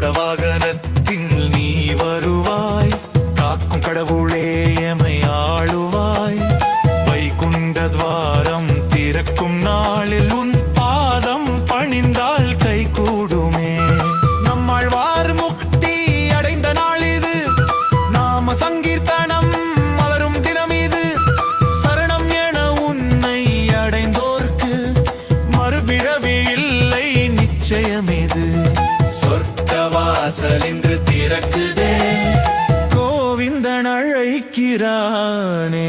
கருட வாகனத்தில் நீ வருவாய், காக்கும் கடவுளே எமை ஆளுவாய். வைகுண்ட துவாரம் திறக்கும் நாளில் உன் பாதம் பணிந்தால் கை கூடுமே. நம்மாழ்வார் முக்தி அடைந்த நாள் இது, நாம சங்கீர்த்தனம் மலரும் தினம் இது. சரணம் என உன்னை அடைந்தோர்க்கு மறுபிறவி இல்லை நிச்சயம் இது. சொர்க்க வாசல் இன்று திறக்குதே, கோவிந்தன் அழைக்கிறானே.